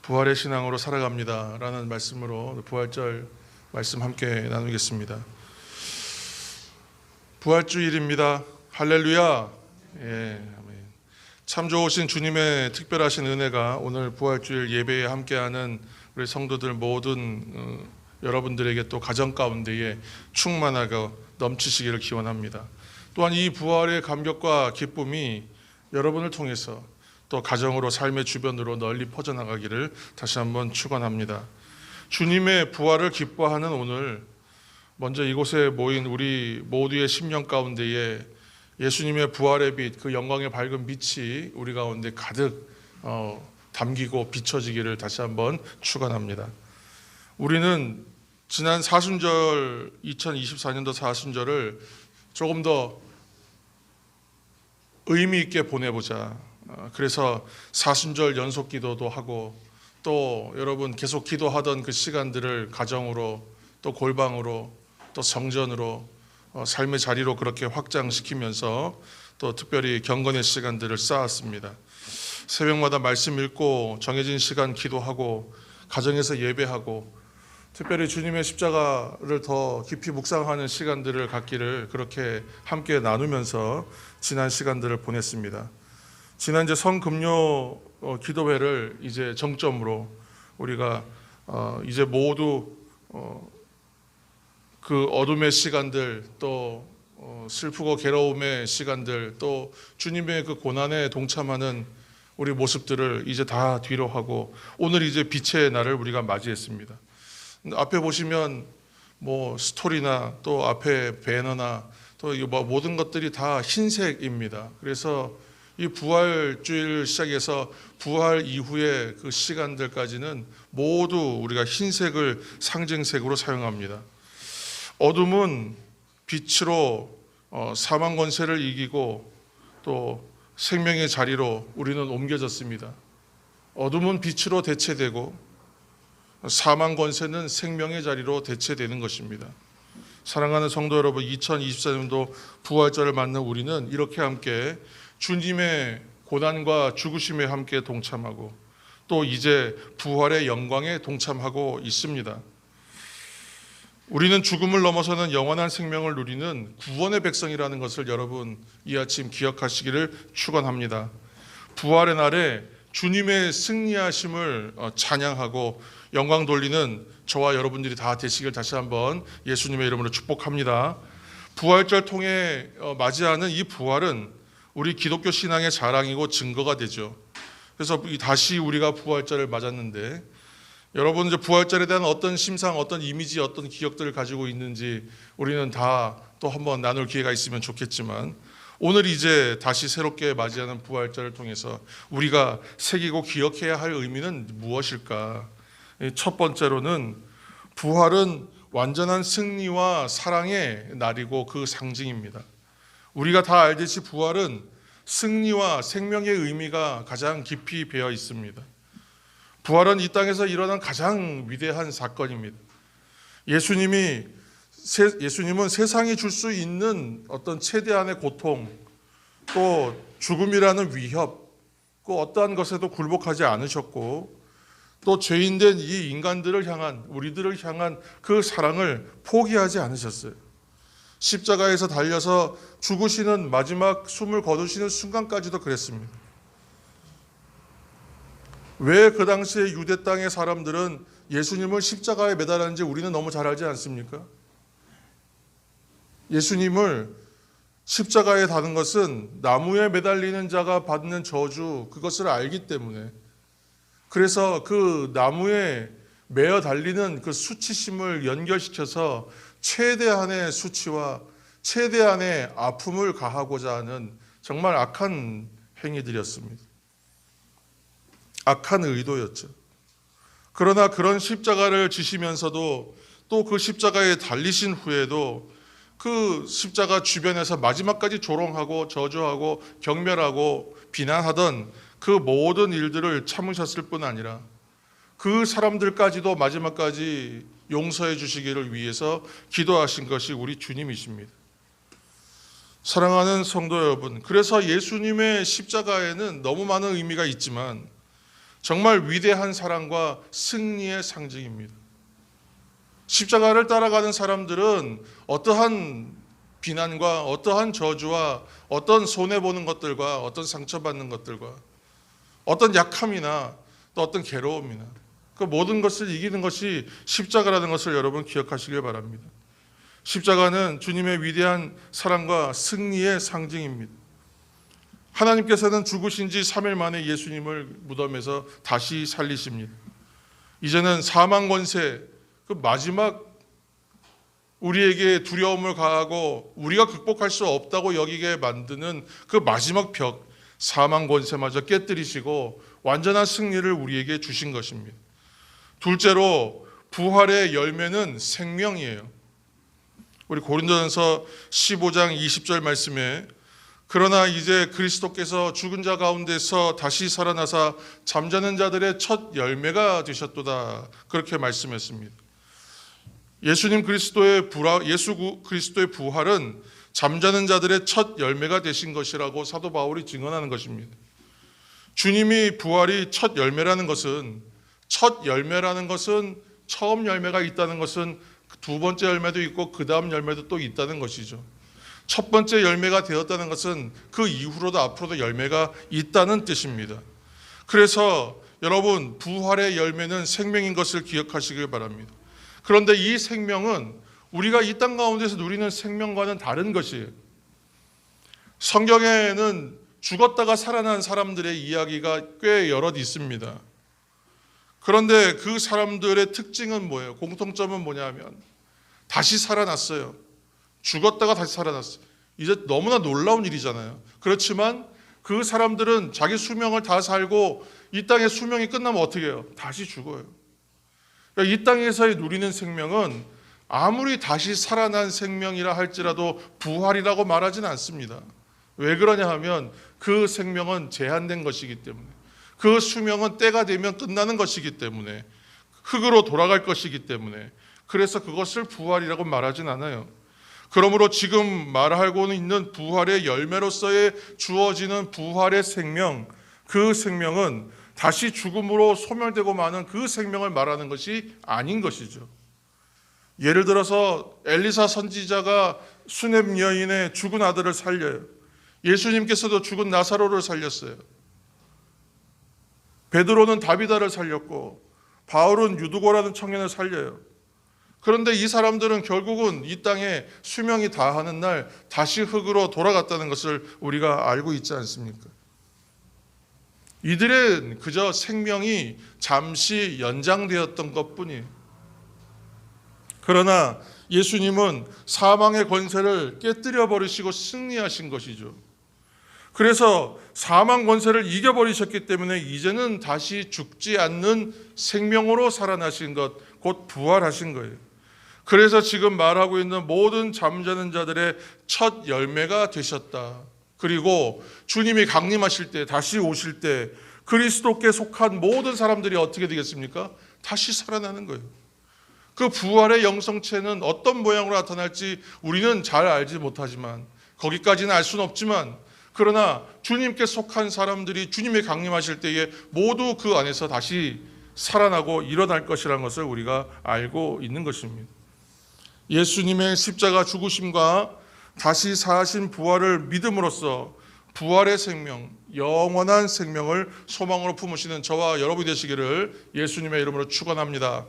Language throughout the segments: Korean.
부활의 신앙으로 살아갑니다 라는 말씀으로 부활절 말씀 함께 나누겠습니다. 부활주일입니다. 할렐루야. 예, 아멘. 참 좋으신 주님의 특별하신 은혜가 오늘 부활주일 예배에 함께하는 우리 성도들 모든 여러분들에게 또 가정 가운데에 충만하고 넘치시기를 기원합니다. 또한 이 부활의 감격과 기쁨이 여러분을 통해서 또 가정으로 삶의 주변으로 널리 퍼져나가기를 다시 한번 축원합니다. 주님의 부활을 기뻐하는 오늘, 먼저 이곳에 모인 우리 모두의 심령 가운데에 예수님의 부활의 빛, 그 영광의 밝은 빛이 우리 가운데 가득 담기고 비춰지기를 다시 한번 축원합니다. 우리는 지난 사순절, 2024년도 사순절을 조금 더 의미 있게 보내보자. 그래서 사순절 연속 기도도 하고, 또 여러분 계속 기도하던 그 시간들을 가정으로, 또 골방으로, 또 성전으로, 삶의 자리로 그렇게 확장시키면서 또 특별히 경건의 시간들을 쌓았습니다. 새벽마다 말씀 읽고 정해진 시간 기도하고 가정에서 예배하고 특별히 주님의 십자가를 더 깊이 묵상하는 시간들을 갖기를 그렇게 함께 나누면서 지난 시간들을 보냈습니다. 지난 이제 성금요 기도회를 이제 정점으로 우리가 이제 모두 그 어둠의 시간들, 또 슬프고 괴로움의 시간들, 또 주님의 그 고난에 동참하는 우리 모습들을 이제 다 뒤로 하고 오늘 이제 빛의 날을 우리가 맞이했습니다. 앞에 보시면 뭐 스토리나 또 앞에 배너나 또 뭐 모든 것들이 다 흰색입니다. 그래서 이 부활주일 시작해서 부활 이후의 그 시간들까지는 모두 우리가 흰색을 상징색으로 사용합니다. 어둠은 빛으로 사망 권세를 이기고 또 생명의 자리로 우리는 옮겨졌습니다. 어둠은 빛으로 대체되고 사망 권세는 생명의 자리로 대체되는 것입니다. 사랑하는 성도 여러분, 2024년도 부활절을 맞는 우리는 이렇게 함께 주님의 고난과 죽으심에 함께 동참하고 또 이제 부활의 영광에 동참하고 있습니다. 우리는 죽음을 넘어서는 영원한 생명을 누리는 구원의 백성이라는 것을 여러분 이 아침 기억하시기를 축원합니다. 부활의 날에 주님의 승리하심을 찬양하고 영광 돌리는 저와 여러분들이 다 되시길 다시 한번 예수님의 이름으로 축복합니다. 부활절 통해 맞이하는 이 부활은 우리 기독교 신앙의 자랑이고 증거가 되죠. 그래서 다시 우리가 부활절을 맞았는데 여러분 이제 부활절에 대한 어떤 심상, 어떤 이미지, 어떤 기억들을 가지고 있는지 우리는 다 또 한번 나눌 기회가 있으면 좋겠지만 오늘 이제 다시 새롭게 맞이하는 부활절을 통해서 우리가 새기고 기억해야 할 의미는 무엇일까? 첫 번째로는 부활은 완전한 승리와 사랑의 날이고 그 상징입니다. 우리가 다 알듯이 부활은 승리와 생명의 의미가 가장 깊이 배어 있습니다. 부활은 이 땅에서 일어난 가장 위대한 사건입니다. 예수님은 세상이 줄 수 있는 어떤 최대한의 고통, 또 죽음이라는 위협, 그 어떠한 것에도 굴복하지 않으셨고 또 죄인된 이 인간들을 향한, 우리들을 향한 그 사랑을 포기하지 않으셨어요. 십자가에서 달려서 죽으시는 마지막 숨을 거두시는 순간까지도 그랬습니다. 왜 그 당시에 유대 땅의 사람들은 예수님을 십자가에 매달았는지 우리는 너무 잘 알지 않습니까? 예수님을 십자가에 다는 것은 나무에 매달리는 자가 받는 저주, 그것을 알기 때문에, 그래서 그 나무에 매어 달리는 그 수치심을 연결시켜서 최대한의 수치와 최대한의 아픔을 가하고자 하는 정말 악한 행위들이었습니다. 악한 의도였죠. 그러나 그런 십자가를 지시면서도 또 그 십자가에 달리신 후에도 그 십자가 주변에서 마지막까지 조롱하고 저주하고 경멸하고 비난하던 그 모든 일들을 참으셨을 뿐 아니라 그 사람들까지도 마지막까지 용서해 주시기를 위해서 기도하신 것이 우리 주님이십니다. 사랑하는 성도 여러분, 그래서 예수님의 십자가에는 너무 많은 의미가 있지만 정말 위대한 사랑과 승리의 상징입니다. 십자가를 따라가는 사람들은 어떠한 비난과 어떠한 저주와 어떤 손해보는 것들과 어떤 상처받는 것들과 어떤 약함이나 또 어떤 괴로움이나 그 모든 것을 이기는 것이 십자가라는 것을 여러분 기억하시길 바랍니다. 십자가는 주님의 위대한 사랑과 승리의 상징입니다. 하나님께서는 죽으신 지 3일 만에 예수님을 무덤에서 다시 살리십니다. 이제는 사망 권세, 그 마지막 우리에게 두려움을 가하고 우리가 극복할 수 없다고 여기게 만드는 그 마지막 벽, 사망 권세마저 깨뜨리시고 완전한 승리를 우리에게 주신 것입니다. 둘째로 부활의 열매는 생명이에요. 우리 고린도전서 15장 20절 말씀에 그러나 이제 그리스도께서 죽은 자 가운데서 다시 살아나사 잠자는 자들의 첫 열매가 되셨도다, 그렇게 말씀했습니다. 예수 그리스도의 부활은 잠자는 자들의 첫 열매가 되신 것이라고 사도 바울이 증언하는 것입니다. 주님이 부활이 첫 열매라는 것은 처음 열매가 있다는 것은 두 번째 열매도 있고 그 다음 열매도 또 있다는 것이죠. 첫 번째 열매가 되었다는 것은 그 이후로도 앞으로도 열매가 있다는 뜻입니다. 그래서 여러분, 부활의 열매는 생명인 것을 기억하시길 바랍니다. 그런데 이 생명은 우리가 이 땅 가운데서 누리는 생명과는 다른 것이에요. 성경에는 죽었다가 살아난 사람들의 이야기가 꽤 여럿 있습니다. 그런데 그 사람들의 특징은 뭐예요? 공통점은 뭐냐면 다시 살아났어요. 죽었다가 다시 살아났어요. 이제 너무나 놀라운 일이잖아요. 그렇지만 그 사람들은 자기 수명을 다 살고 이 땅의 수명이 끝나면 어떻게 해요? 다시 죽어요. 그러니까 이 땅에서의 누리는 생명은 아무리 다시 살아난 생명이라 할지라도 부활이라고 말하지는 않습니다. 왜 그러냐 하면 그 생명은 제한된 것이기 때문에, 그 수명은 때가 되면 끝나는 것이기 때문에, 흙으로 돌아갈 것이기 때문에, 그래서 그것을 부활이라고 말하진 않아요. 그러므로 지금 말하고 있는 부활의 열매로서의 주어지는 부활의 생명, 그 생명은 다시 죽음으로 소멸되고 마는 그 생명을 말하는 것이 아닌 것이죠. 예를 들어서 엘리사 선지자가 수넴 여인의 죽은 아들을 살려요. 예수님께서도 죽은 나사로를 살렸어요. 베드로는 다비다를 살렸고 바울은 유두고라는 청년을 살려요. 그런데 이 사람들은 결국은 이 땅에 수명이 다하는 날 다시 흙으로 돌아갔다는 것을 우리가 알고 있지 않습니까? 이들은 그저 생명이 잠시 연장되었던 것뿐이에요. 그러나 예수님은 사망의 권세를 깨뜨려 버리시고 승리하신 것이죠. 그래서 사망 권세를 이겨버리셨기 때문에 이제는 다시 죽지 않는 생명으로 살아나신 것, 곧 부활하신 거예요. 그래서 지금 말하고 있는 모든 잠자는 자들의 첫 열매가 되셨다. 그리고 주님이 강림하실 때, 다시 오실 때 그리스도께 속한 모든 사람들이 어떻게 되겠습니까? 다시 살아나는 거예요. 그 부활의 영성체는 어떤 모양으로 나타날지 우리는 잘 알지 못하지만, 거기까지는 알 수는 없지만, 그러나 주님께 속한 사람들이 주님이 강림하실 때에 모두 그 안에서 다시 살아나고 일어날 것이라는 것을 우리가 알고 있는 것입니다. 예수님의 십자가 죽으심과 다시 사신 부활을 믿음으로써 부활의 생명, 영원한 생명을 소망으로 품으시는 저와 여러분이 되시기를 예수님의 이름으로 축원합니다.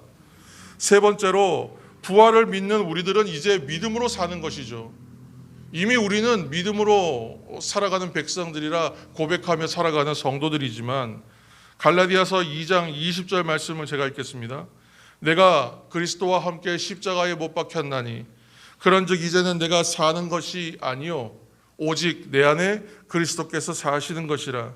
세 번째로, 부활을 믿는 우리들은 이제 믿음으로 사는 것이죠. 이미 우리는 믿음으로 살아가는 백성들이라 고백하며 살아가는 성도들이지만, 갈라디아서 2장 20절 말씀을 제가 읽겠습니다. 내가 그리스도와 함께 십자가에 못 박혔나니 그런즉 이제는 내가 사는 것이 아니요 오직 내 안에 그리스도께서 사시는 것이라.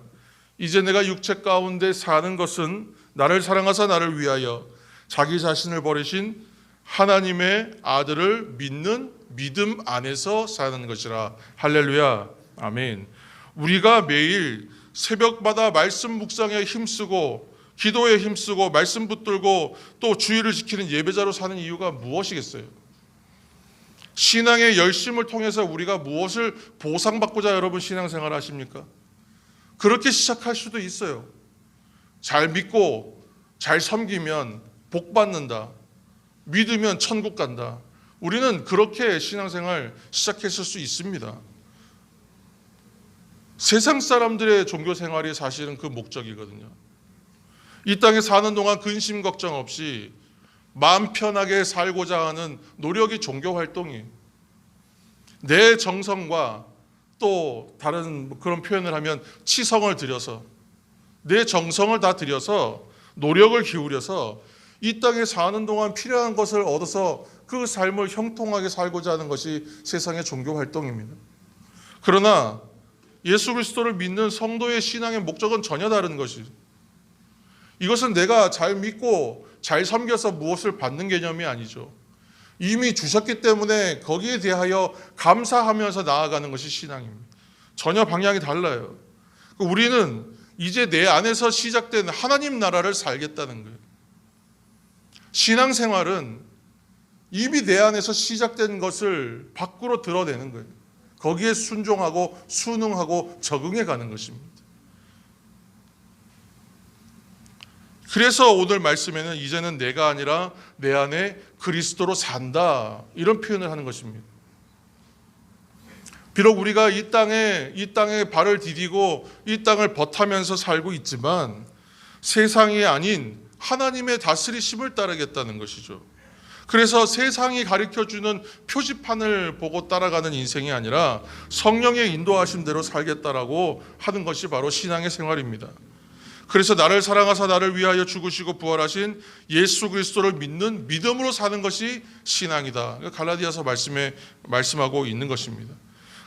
이제 내가 육체 가운데 사는 것은 나를 사랑하사 나를 위하여 자기 자신을 버리신 하나님의 아들을 믿는 믿음 안에서 사는 것이라. 할렐루야, 아멘. 우리가 매일 새벽마다 말씀 묵상에 힘쓰고 기도에 힘쓰고 말씀 붙들고 또 주의를 지키는 예배자로 사는 이유가 무엇이겠어요? 신앙의 열심을 통해서 우리가 무엇을 보상받고자 여러분 신앙생활 하십니까? 그렇게 시작할 수도 있어요. 잘 믿고 잘 섬기면 복 받는다. 믿으면 천국 간다. 우리는 그렇게 신앙생활 시작했을 수 있습니다. 세상 사람들의 종교 생활이 사실은 그 목적이거든요. 이 땅에 사는 동안 근심 걱정 없이 마음 편하게 살고자 하는 노력이 종교 활동이에요. 내 정성과 또 다른 그런 표현을 하면 치성을 들여서 내 정성을 다 들여서 노력을 기울여서 이 땅에 사는 동안 필요한 것을 얻어서 그 삶을 형통하게 살고자 하는 것이 세상의 종교 활동입니다. 그러나 예수 그리스도를 믿는 성도의 신앙의 목적은 전혀 다른 것이죠. 이것은 내가 잘 믿고 잘 섬겨서 무엇을 받는 개념이 아니죠. 이미 주셨기 때문에 거기에 대하여 감사하면서 나아가는 것이 신앙입니다. 전혀 방향이 달라요. 우리는 이제 내 안에서 시작된 하나님 나라를 살겠다는 거예요. 신앙생활은 이미 내 안에서 시작된 것을 밖으로 드러내는 거예요. 거기에 순종하고 순응하고 적응해 가는 것입니다. 그래서 오늘 말씀에는 이제는 내가 아니라 내 안에 그리스도로 산다, 이런 표현을 하는 것입니다. 비록 우리가 이 땅에 발을 디디고 이 땅을 버타면서 살고 있지만 세상이 아닌 하나님의 다스리심을 따르겠다는 것이죠. 그래서 세상이 가르쳐주는 표지판을 보고 따라가는 인생이 아니라 성령의 인도하심대로 살겠다라고 하는 것이 바로 신앙의 생활입니다. 그래서 나를 사랑하사 나를 위하여 죽으시고 부활하신 예수 그리스도를 믿는 믿음으로 사는 것이 신앙이다. 갈라디아서 말씀에 말씀하고 있는 것입니다.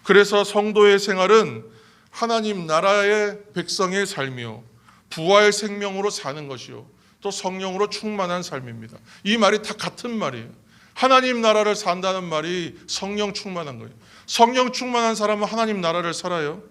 그래서 성도의 생활은 하나님 나라의 백성의 삶이요, 부활 생명으로 사는 것이요, 또 성령으로 충만한 삶입니다. 이 말이 다 같은 말이에요. 하나님 나라를 산다는 말이 성령 충만한 거예요. 성령 충만한 사람은 하나님 나라를 살아요.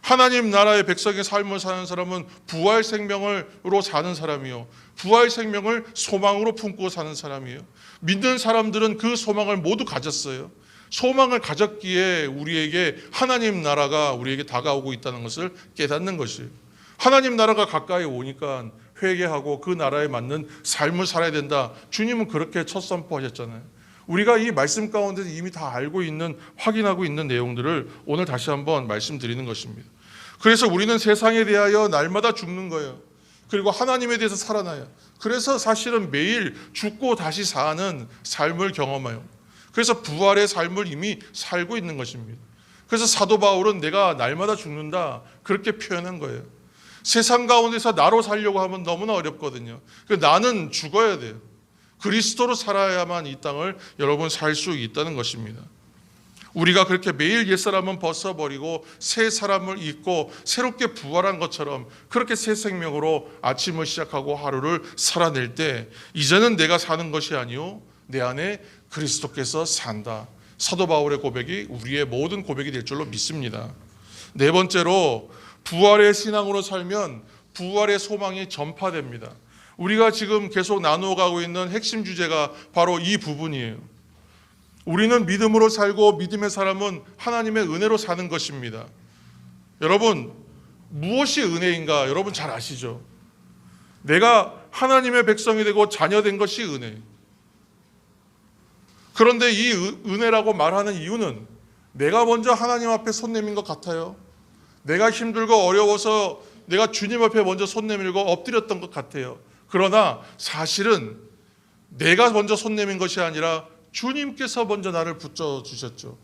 하나님 나라의 백성의 삶을 사는 사람은 부활 생명으로 사는 사람이요, 부활 생명을 소망으로 품고 사는 사람이에요. 믿는 사람들은 그 소망을 모두 가졌어요. 소망을 가졌기에 우리에게 하나님 나라가 우리에게 다가오고 있다는 것을 깨닫는 것이에요. 하나님 나라가 가까이 오니까 회개하고 그 나라에 맞는 삶을 살아야 된다. 주님은 그렇게 첫 선포하셨잖아요. 우리가 이 말씀 가운데 이미 다 알고 있는, 확인하고 있는 내용들을 오늘 다시 한번 말씀드리는 것입니다. 그래서 우리는 세상에 대하여 날마다 죽는 거예요. 그리고 하나님에 대해서 살아나요. 그래서 사실은 매일 죽고 다시 사는 삶을 경험해요. 그래서 부활의 삶을 이미 살고 있는 것입니다. 그래서 사도 바울은 내가 날마다 죽는다, 그렇게 표현한 거예요. 세상 가운데서 나로 살려고 하면 너무나 어렵거든요. 나는 죽어야 돼요. 그리스도로 살아야만 이 땅을 여러분 살 수 있다는 것입니다. 우리가 그렇게 매일 옛사람은 벗어버리고 새 사람을 입고 새롭게 부활한 것처럼 그렇게 새 생명으로 아침을 시작하고 하루를 살아낼 때 이제는 내가 사는 것이 아니요 내 안에 그리스도께서 산다. 사도 바울의 고백이 우리의 모든 고백이 될 줄로 믿습니다. 네 번째로 부활의 신앙으로 살면 부활의 소망이 전파됩니다. 우리가 지금 계속 나누어가고 있는 핵심 주제가 바로 이 부분이에요. 우리는 믿음으로 살고 믿음의 사람은 하나님의 은혜로 사는 것입니다. 여러분, 무엇이 은혜인가 여러분 잘 아시죠? 내가 하나님의 백성이 되고 자녀된 것이 은혜예요. 그런데 이 은혜라고 말하는 이유는 내가 먼저 하나님 앞에 손 내민 것 같아요. 내가 힘들고 어려워서 내가 주님 앞에 먼저 손 내밀고 엎드렸던 것 같아요. 그러나 사실은 내가 먼저 손 내민 것이 아니라 주님께서 먼저 나를 붙여주셨죠.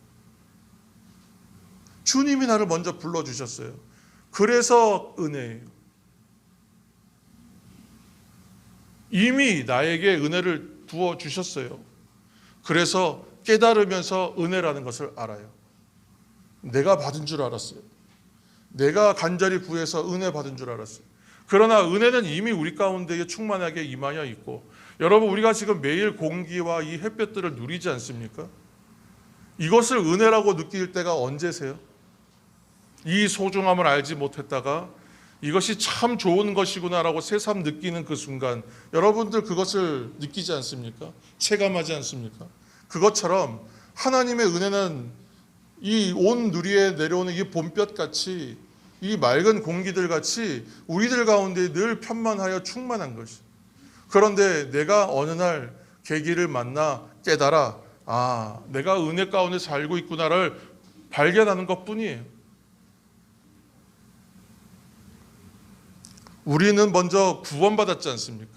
주님이 나를 먼저 불러주셨어요. 그래서 은혜예요. 이미 나에게 은혜를 부어주셨어요. 그래서 깨달으면서 은혜라는 것을 알아요. 내가 받은 줄 알았어요. 내가 간절히 구해서 은혜 받은 줄 알았어요. 그러나 은혜는 이미 우리 가운데에 충만하게 임하여 있고, 여러분 우리가 지금 매일 공기와 이 햇볕들을 누리지 않습니까? 이것을 은혜라고 느낄 때가 언제세요? 이 소중함을 알지 못했다가 이것이 참 좋은 것이구나라고 새삼 느끼는 그 순간 여러분들 그것을 느끼지 않습니까? 체감하지 않습니까? 그것처럼 하나님의 은혜는 이 온 누리에 내려오는 이 봄볕같이 이 맑은 공기들 같이 우리들 가운데 늘 편만하여 충만한 것이. 그런데 내가 어느 날 계기를 만나 깨달아, 아, 내가 은혜 가운데 살고 있구나를 발견하는 것뿐이에요. 우리는 먼저 구원받았지 않습니까?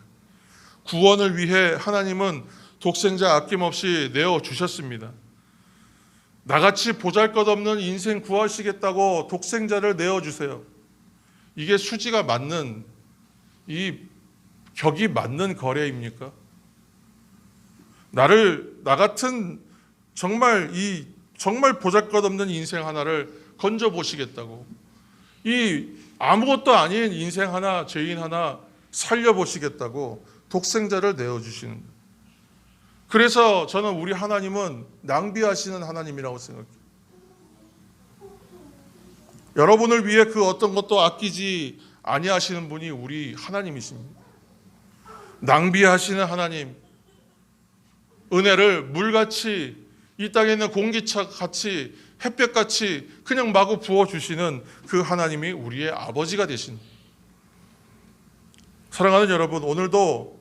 구원을 위해 하나님은 독생자 아낌없이 내어주셨습니다. 나같이 보잘것없는 인생 구하시겠다고 독생자를 내어주세요. 이게 수지가 맞는, 이 격이 맞는 거래입니까? 나 같은 정말 보잘것없는 인생 하나를 건져보시겠다고, 이 아무것도 아닌 인생 하나, 죄인 하나 살려보시겠다고 독생자를 내어주시는 거예요. 그래서 저는 우리 하나님은 낭비하시는 하나님이라고 생각해요. 여러분을 위해 그 어떤 것도 아끼지 아니하시는 분이 우리 하나님이십니다. 낭비하시는 하나님, 은혜를 물같이, 이 땅에 있는 공기차같이, 햇볕같이 그냥 마구 부어주시는 그 하나님이 우리의 아버지가 되신. 사랑하는 여러분, 오늘도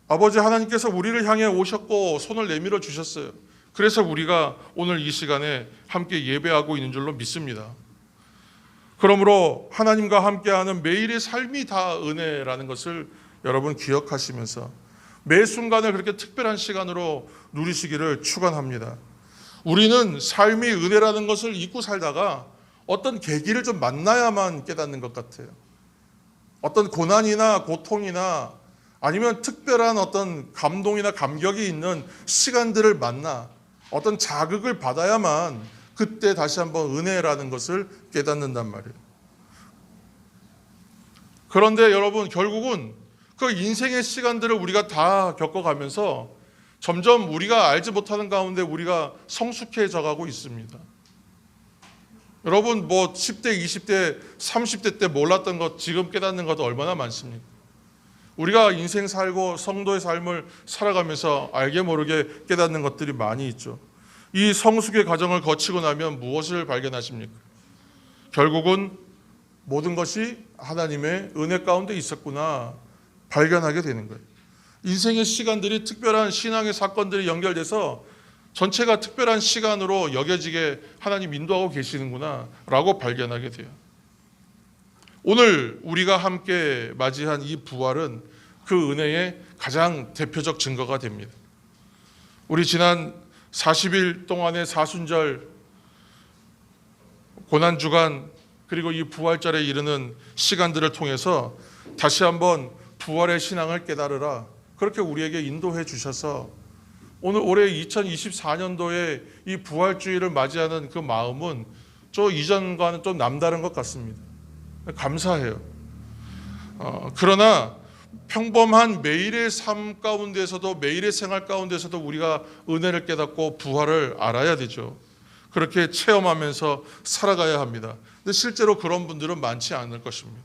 아버지 하나님께서 우리를 향해 오셨고 손을 내밀어 주셨어요. 그래서 우리가 오늘 이 시간에 함께 예배하고 있는 줄로 믿습니다. 그러므로 하나님과 함께하는 매일의 삶이 다 은혜라는 것을 여러분 기억하시면서 매 순간을 그렇게 특별한 시간으로 누리시기를 축원합니다. 우리는 삶이 은혜라는 것을 잊고 살다가 어떤 계기를 좀 만나야만 깨닫는 것 같아요. 어떤 고난이나 고통이나 아니면 특별한 어떤 감동이나 감격이 있는 시간들을 만나 어떤 자극을 받아야만 그때 다시 한번 은혜라는 것을 깨닫는단 말이에요. 그런데 여러분, 결국은 그 인생의 시간들을 우리가 다 겪어가면서 점점 우리가 알지 못하는 가운데 우리가 성숙해져 가고 있습니다. 여러분, 10대, 20대, 30대 때 몰랐던 것 지금 깨닫는 것도 얼마나 많습니까? 우리가 인생 살고 성도의 삶을 살아가면서 알게 모르게 깨닫는 것들이 많이 있죠. 이 성숙의 과정을 거치고 나면 무엇을 발견하십니까? 결국은 모든 것이 하나님의 은혜 가운데 있었구나 발견하게 되는 거예요. 인생의 시간들이 특별한 신앙의 사건들이 연결돼서 전체가 특별한 시간으로 여겨지게 하나님 인도하고 계시는구나 라고 발견하게 돼요. 오늘 우리가 함께 맞이한 이 부활은 그 은혜의 가장 대표적 증거가 됩니다. 우리 지난 40일 동안의 사순절, 고난주간, 그리고 이 부활절에 이르는 시간들을 통해서 다시 한번 부활의 신앙을 깨달으라, 그렇게 우리에게 인도해 주셔서 오늘 올해 2024년도에 이 부활주의를 맞이하는 그 마음은 저 이전과는 좀 남다른 것 같습니다. 감사해요. 그러나 평범한 매일의 삶 가운데서도, 매일의 생활 가운데서도 우리가 은혜를 깨닫고 부활을 알아야 되죠. 그렇게 체험하면서 살아가야 합니다. 근데 실제로 그런 분들은 많지 않을 것입니다.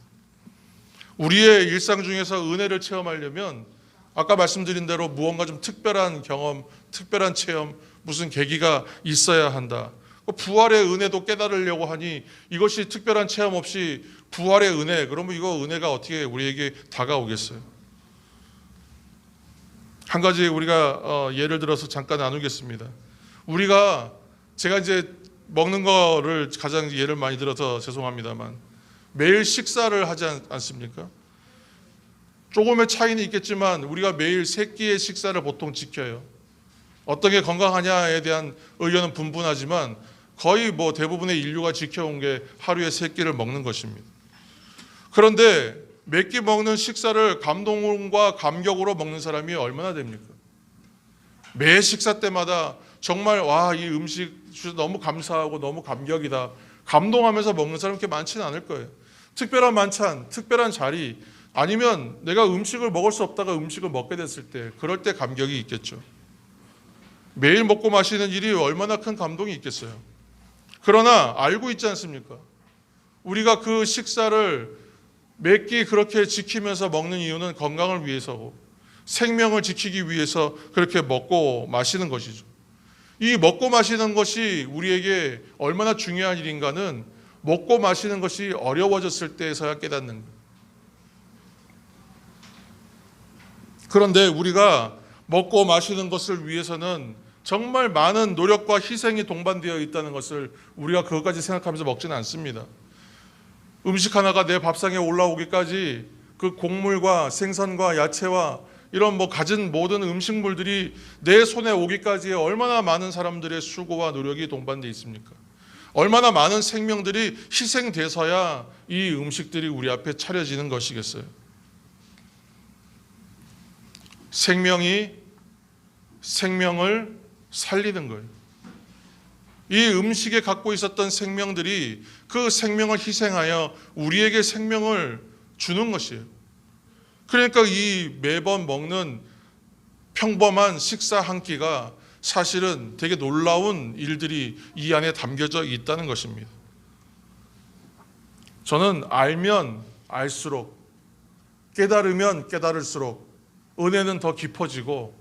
우리의 일상 중에서 은혜를 체험하려면 아까 말씀드린 대로 무언가 좀 특별한 경험, 특별한 체험, 무슨 계기가 있어야 한다. 부활의 은혜도 깨달으려고 하니 이것이 특별한 체험 없이 부활의 은혜, 그러면 이거 은혜가 어떻게 우리에게 다가오겠어요? 한 가지 우리가 예를 들어서 잠깐 나누겠습니다. 제가 이제 먹는 거를 가장 예를 많이 들어서 죄송합니다만 매일 식사를 하지 않습니까? 조금의 차이는 있겠지만 우리가 매일 3끼의 식사를 보통 지켜요. 어떤 게 건강하냐에 대한 의견은 분분하지만 거의 대부분의 인류가 지켜온 게 하루에 3끼를 먹는 것입니다. 그런데 몇 끼 먹는 식사를 감동과 감격으로 먹는 사람이 얼마나 됩니까? 매 식사 때마다 정말 이 음식 주셔서 너무 감사하고 너무 감격이다, 감동하면서 먹는 사람 그렇게 많지는 않을 거예요. 특별한 만찬, 특별한 자리, 아니면 내가 음식을 먹을 수 없다가 음식을 먹게 됐을 때, 그럴 때 감격이 있겠죠. 매일 먹고 마시는 일이 얼마나 큰 감동이 있겠어요. 그러나 알고 있지 않습니까? 우리가 그 식사를 몇 끼 그렇게 지키면서 먹는 이유는 건강을 위해서고 생명을 지키기 위해서 그렇게 먹고 마시는 것이죠. 이 먹고 마시는 것이 우리에게 얼마나 중요한 일인가는 먹고 마시는 것이 어려워졌을 때에서야 깨닫는 거예요. 그런데 우리가 먹고 마시는 것을 위해서는 정말 많은 노력과 희생이 동반되어 있다는 것을 우리가 그것까지 생각하면서 먹지는 않습니다. 음식 하나가 내 밥상에 올라오기까지 그 곡물과 생선과 야채와 이런 갖은 모든 음식물들이 내 손에 오기까지에 얼마나 많은 사람들의 수고와 노력이 동반되어 있습니까? 얼마나 많은 생명들이 희생돼서야 이 음식들이 우리 앞에 차려지는 것이겠어요. 생명이 생명을 살리는 거예요. 이 음식에 갖고 있었던 생명들이 그 생명을 희생하여 우리에게 생명을 주는 것이에요. 그러니까 이 매번 먹는 평범한 식사 한 끼가 사실은 되게 놀라운 일들이 이 안에 담겨져 있다는 것입니다. 저는 알면 알수록, 깨달으면 깨달을수록 은혜는 더 깊어지고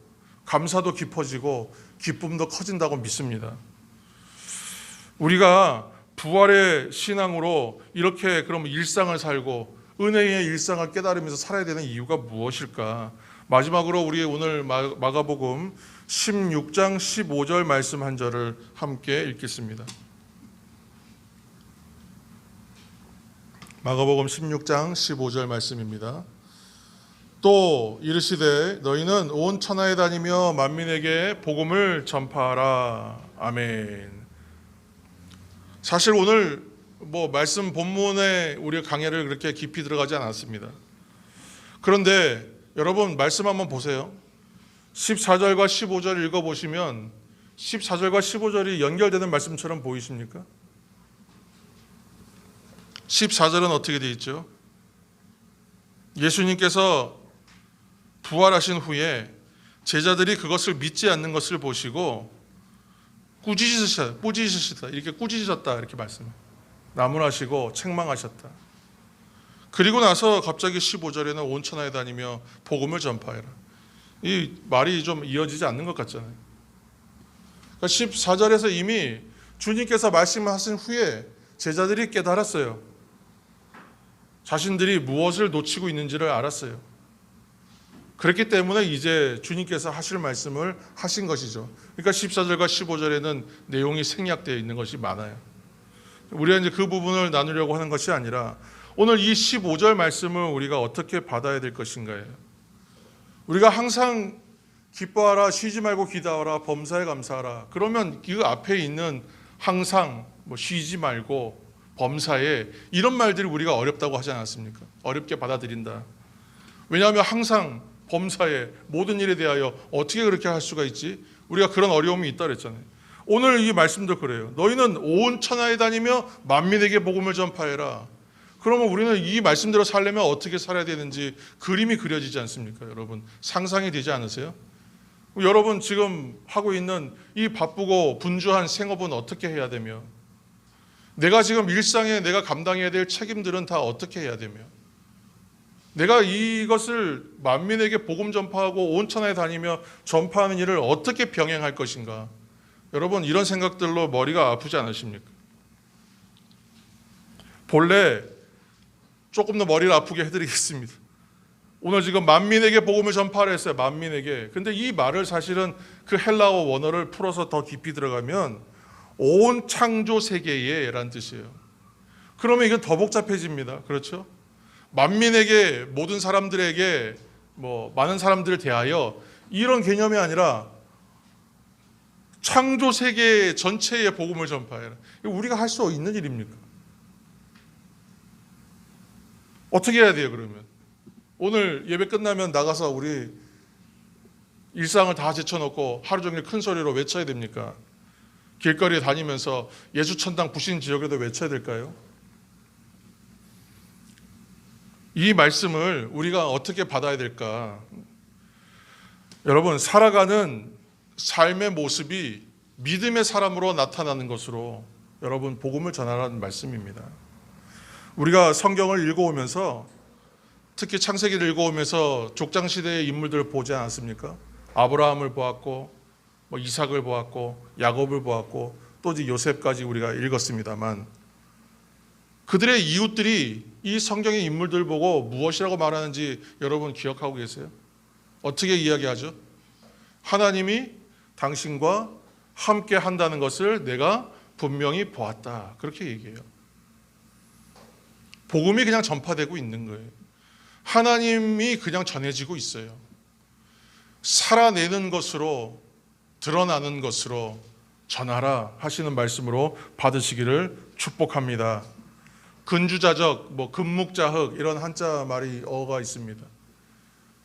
감사도 깊어지고 기쁨도 커진다고 믿습니다. 우리가 부활의 신앙으로 이렇게 그럼 일상을 살고 은혜의 일상을 깨달으면서 살아야 되는 이유가 무엇일까? 마지막으로 우리 오늘 마가복음 16장 15절 말씀 한 절을 함께 읽겠습니다. 마가복음 16장 15절 말씀입니다. 또 이르시되 너희는 온 천하에 다니며 만민에게 복음을 전파하라. 아멘. 사실 오늘 말씀 본문에 우리 강해를 그렇게 깊이 들어가지 않았습니다. 그런데 여러분 말씀 한번 보세요. 14절과 15절 읽어보시면 14절과 15절이 연결되는 말씀처럼 보이십니까? 14절은 어떻게 되어 있죠? 예수님께서 부활하신 후에 제자들이 그것을 믿지 않는 것을 보시고 꾸짖으시다 이렇게 꾸짖으셨다 이렇게 말씀해요. 나무라시고 책망하셨다. 그리고 나서 갑자기 15절에는 온 천하에 다니며 복음을 전파해라. 이 말이 좀 이어지지 않는 것 같잖아요. 그러니까 14절에서 이미 주님께서 말씀하신 후에 제자들이 깨달았어요. 자신들이 무엇을 놓치고 있는지를 알았어요. 그렇기 때문에 이제 주님께서 하실 말씀을 하신 것이죠. 그러니까 14절과 15절에는 내용이 생략되어 있는 것이 많아요. 우리가 이제 그 부분을 나누려고 하는 것이 아니라 오늘 이 15절 말씀을 우리가 어떻게 받아야 될 것인가요? 우리가 항상 기뻐하라, 쉬지 말고 기도하라, 범사에 감사하라. 그러면 그 앞에 있는 항상 쉬지 말고 범사에 이런 말들이 우리가 어렵다고 하지 않았습니까? 어렵게 받아들인다. 왜냐하면 항상 범사에 모든 일에 대하여 어떻게 그렇게 할 수가 있지? 우리가 그런 어려움이 있다 그랬잖아요. 오늘 이 말씀도 그래요. 너희는 온 천하에 다니며 만민에게 복음을 전파해라. 그러면 우리는 이 말씀대로 살려면 어떻게 살아야 되는지 그림이 그려지지 않습니까? 여러분 상상이 되지 않으세요? 여러분 지금 하고 있는 이 바쁘고 분주한 생업은 어떻게 해야 되며 내가 지금 일상에 내가 감당해야 될 책임들은 다 어떻게 해야 되며 내가 이것을 만민에게 복음 전파하고 온 천하에 다니며 전파하는 일을 어떻게 병행할 것인가? 여러분 이런 생각들로 머리가 아프지 않으십니까? 본래 조금 더 머리를 아프게 해드리겠습니다. 오늘 지금 만민에게 복음을 전파를 했어요. 만민에게. 근데 이 말을 사실은 그 헬라어 원어를 풀어서 더 깊이 들어가면 온 창조 세계에 라는 뜻이에요. 그러면 이건 더 복잡해집니다. 그렇죠? 만민에게 모든 사람들에게 많은 사람들을 대하여 이런 개념이 아니라 창조 세계 전체의 복음을 전파해라. 이거 우리가 할 수 있는 일입니까? 어떻게 해야 돼요, 그러면? 오늘 예배 끝나면 나가서 우리 일상을 다 제쳐놓고 하루 종일 큰 소리로 외쳐야 됩니까? 길거리에 다니면서 예수천당 부신 지역에도 외쳐야 될까요? 이 말씀을 우리가 어떻게 받아야 될까? 여러분, 살아가는 삶의 모습이 믿음의 사람으로 나타나는 것으로 여러분 복음을 전하라는 말씀입니다. 우리가 성경을 읽어오면서 특히 창세기를 읽어오면서 족장시대의 인물들을 보지 않았습니까? 아브라함을 보았고 이삭을 보았고 야곱을 보았고 또 이제 요셉까지 우리가 읽었습니다만 그들의 이웃들이 이 성경의 인물들 보고 무엇이라고 말하는지 여러분 기억하고 계세요? 어떻게 이야기하죠? 하나님이 당신과 함께 한다는 것을 내가 분명히 보았다. 그렇게 얘기해요. 복음이 그냥 전파되고 있는 거예요. 하나님이 그냥 전해지고 있어요. 살아내는 것으로, 드러나는 것으로 전하라 하시는 말씀으로 받으시기를 축복합니다. 근주자적, 금묵자흑 이런 한자 말이 어가 있습니다.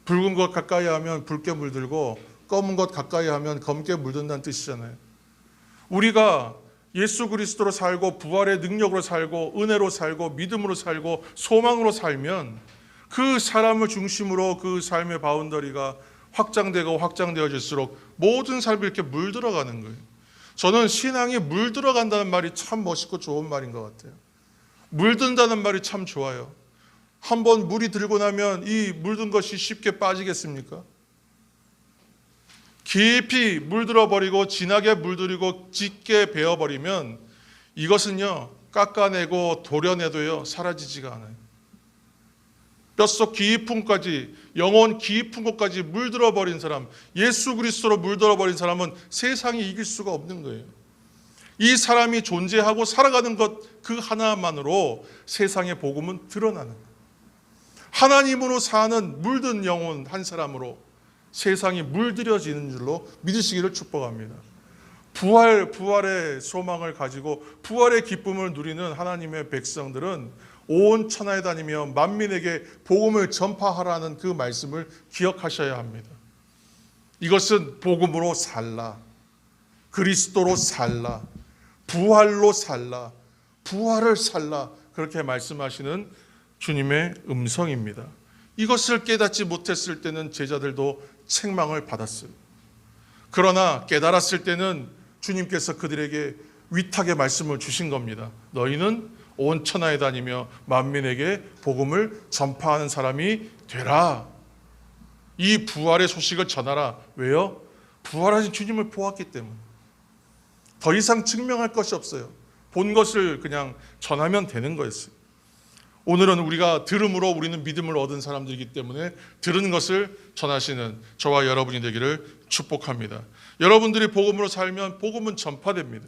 붉은 것 가까이 하면 붉게 물들고 검은 것 가까이 하면 검게 물든다는 뜻이잖아요. 우리가 예수 그리스도로 살고 부활의 능력으로 살고 은혜로 살고 믿음으로 살고 소망으로 살면 그 사람을 중심으로 그 삶의 바운더리가 확장되고 확장되어질수록 모든 삶이 이렇게 물들어가는 거예요. 저는 신앙이 물들어간다는 말이 참 멋있고 좋은 말인 것 같아요. 물든다는 말이 참 좋아요. 한번 물이 들고 나면 이 물든 것이 쉽게 빠지겠습니까? 깊이 물들어 버리고 진하게 물들이고 짙게 베어버리면 이것은요 깎아내고 도려내도요 사라지지가 않아요. 뼛속 깊은 곳까지, 영혼 깊은 곳까지 물들어 버린 사람, 예수 그리스도로 물들어 버린 사람은 세상이 이길 수가 없는 거예요. 이 사람이 존재하고 살아가는 것 그 하나만으로 세상의 복음은 드러나는 거예요. 하나님으로 사는 물든 영혼 한 사람으로 세상이 물들여지는 줄로 믿으시기를 축복합니다. 부활의 소망을 가지고 부활의 기쁨을 누리는 하나님의 백성들은 온 천하에 다니며 만민에게 복음을 전파하라는 그 말씀을 기억하셔야 합니다. 이것은 복음으로 살라, 그리스도로 살라, 부활로 살라, 부활을 살라 그렇게 말씀하시는 주님의 음성입니다. 이것을 깨닫지 못했을 때는 제자들도 책망을 받았어요. 그러나 깨달았을 때는 주님께서 그들에게 위탁의 말씀을 주신 겁니다. 너희는 온 천하에 다니며 만민에게 복음을 전파하는 사람이 되라. 이 부활의 소식을 전하라. 왜요? 부활하신 주님을 보았기 때문에. 더 이상 증명할 것이 없어요. 본 것을 그냥 전하면 되는 거였어요. 오늘은 우리가 들음으로 우리는 믿음을 얻은 사람들이기 때문에 들은 것을 전하시는 저와 여러분이 되기를 축복합니다. 여러분들이 복음으로 살면 복음은 전파됩니다.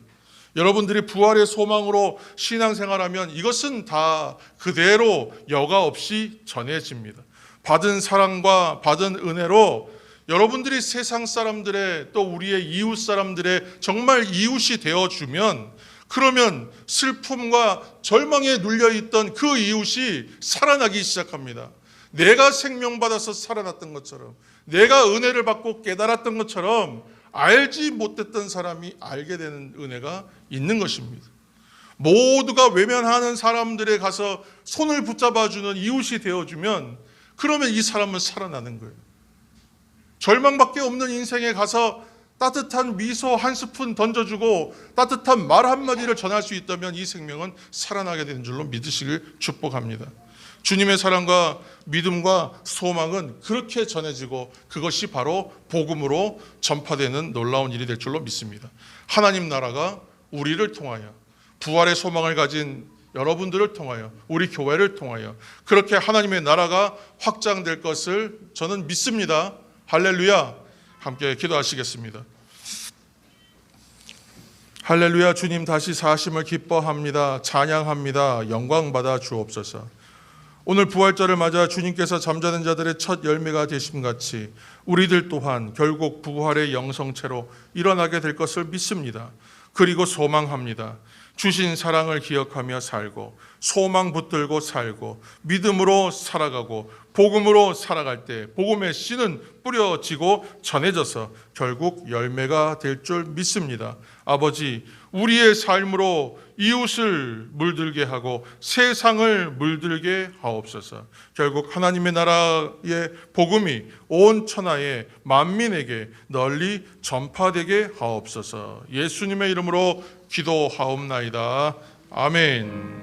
여러분들이 부활의 소망으로 신앙생활하면 이것은 다 그대로 여과 없이 전해집니다. 받은 사랑과 받은 은혜로 여러분들이 세상 사람들의 또 우리의 이웃 사람들의 정말 이웃이 되어주면 그러면 슬픔과 절망에 눌려있던 그 이웃이 살아나기 시작합니다. 내가 생명받아서 살아났던 것처럼, 내가 은혜를 받고 깨달았던 것처럼 알지 못했던 사람이 알게 되는 은혜가 있는 것입니다. 모두가 외면하는 사람들에 가서 손을 붙잡아주는 이웃이 되어주면 그러면 이 사람은 살아나는 거예요. 절망밖에 없는 인생에 가서 따뜻한 미소 한 스푼 던져주고 따뜻한 말 한마디를 전할 수 있다면 이 생명은 살아나게 되는 줄로 믿으시길 축복합니다. 주님의 사랑과 믿음과 소망은 그렇게 전해지고 그것이 바로 복음으로 전파되는 놀라운 일이 될 줄로 믿습니다. 하나님 나라가 우리를 통하여 부활의 소망을 가진 여러분들을 통하여 우리 교회를 통하여 그렇게 하나님의 나라가 확장될 것을 저는 믿습니다. 할렐루야. 함께 기도하시겠습니다. 할렐루야. 주님 다시 사심을 기뻐합니다. 찬양합니다. 영광받아 주옵소서. 오늘 부활절을 맞아 주님께서 잠자는 자들의 첫 열매가 되심같이 우리들 또한 결국 부활의 영성체로 일어나게 될 것을 믿습니다. 그리고 소망합니다. 주신 사랑을 기억하며 살고 소망 붙들고 살고 믿음으로 살아가고 복음으로 살아갈 때 복음의 씨는 뿌려지고 전해져서 결국 열매가 될 줄 믿습니다. 아버지, 우리의 삶으로 이웃을 물들게 하고 세상을 물들게 하옵소서. 결국 하나님의 나라의 복음이 온 천하의 만민에게 널리 전파되게 하옵소서. 예수님의 이름으로 기도하옵나이다. 아멘.